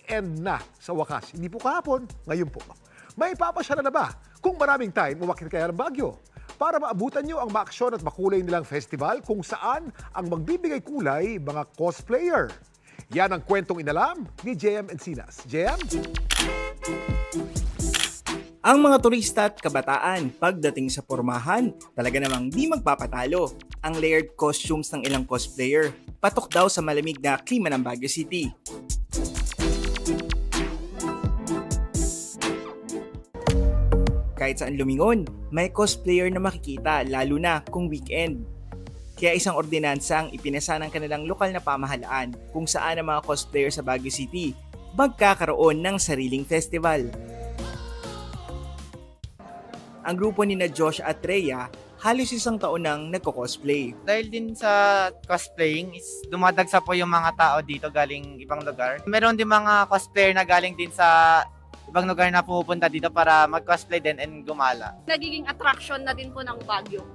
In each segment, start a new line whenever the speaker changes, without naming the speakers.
weekend na sa wakas. Hindi po kahapon, ngayon po. May papasyala na ba kung maraming time umakyat kaya ng Baguio? Para maabutan nyo ang maaksyon at makulay nilang festival kung saan ang magbibigay kulay mga cosplayer. Yan ang kwentong inalam ni JM Encinas. JM?
Ang mga turista at kabataan pagdating sa pormahan, talaga namang di magpapatalo. Ang layered costumes ng ilang cosplayer, patok daw sa malamig na klima ng Baguio City. Kahit saan lumingon, may cosplayer na makikita lalo na kung weekend. Kaya isang ordinansa ang ipinasa ng kanilang lokal na pamahalaan kung saan ang mga cosplayer sa Baguio City magkakaroon ng sariling festival. Ang grupo ni na Josh at Rhea, halos isang taon nang nagko-cosplay.
Dahil din sa cosplaying, is dumadagsa po yung mga tao dito galing ibang lugar. Meron din mga cosplayer na galing din sa ibang lugar na pumupunta dito para mag-cosplay din and gumala.
Nagiging attraction na din po ng Baguio.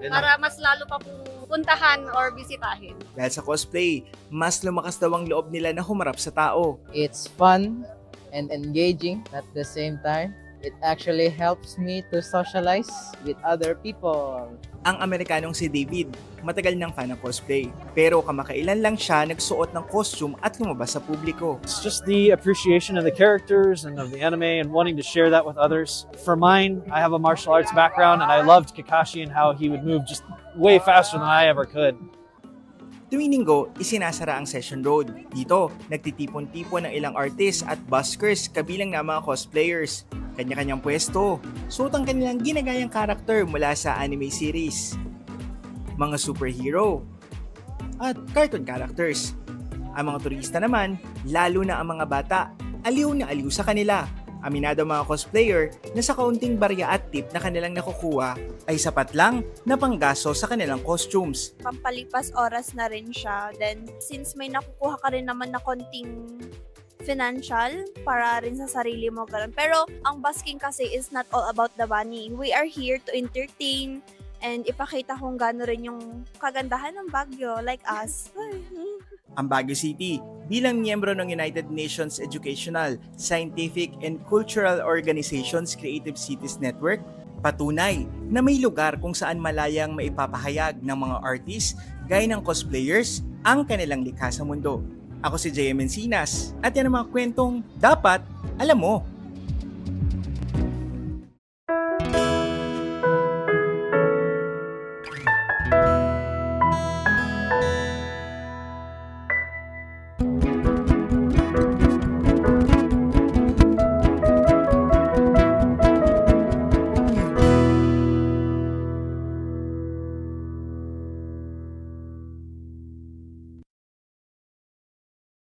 Para mas lalo pa po puntahan or bisitahin.
Dahil sa cosplay, mas lumakas daw ang loob nila na humarap sa tao.
It's fun and engaging at the same time. It actually helps me to socialize with other people.
Ang Amerikanong si David, matagal ng fan ng cosplay. Pero kamakailan lang siya nagsuot ng costume at lumabas sa publiko.
It's just the appreciation of the characters and of the anime and wanting to share that with others. For mine, I have a martial arts background and I loved Kakashi and how he would move just way faster than I ever could.
Tuwing linggo, isinasara ang Session Road. Dito, nagtitipon-tipon ng ilang artists at buskers kabilang na mga cosplayers. Kanya-kanyang pwesto, suot ang kanilang ginagayang karakter mula sa anime series, mga superhero, at cartoon characters. Ang mga turista naman, lalo na ang mga bata, aliw na aliw sa kanila. Aminado mga cosplayer na sa kaunting barya at tip na kanilang nakukuha ay sapat lang na panggaso sa kanilang costumes.
Pampalipas oras na rin siya. Then, since may nakukuha ka rin naman na konting financial para rin sa sarili mo, ganun. Pero, ang busking kasi is not all about the money. We are here to entertain and ipakita kung gano'n rin yung kagandahan ng Baguio, like us.
Ang Baguio City, bilang miyembro ng United Nations Educational, Scientific and Cultural Organization's Creative Cities Network, patunay na may lugar kung saan malayang maipapahayag ng mga artists gaya ng cosplayers ang kanilang likha sa mundo. Ako si JM Encinas at yan ang mga kwentong dapat alam mo.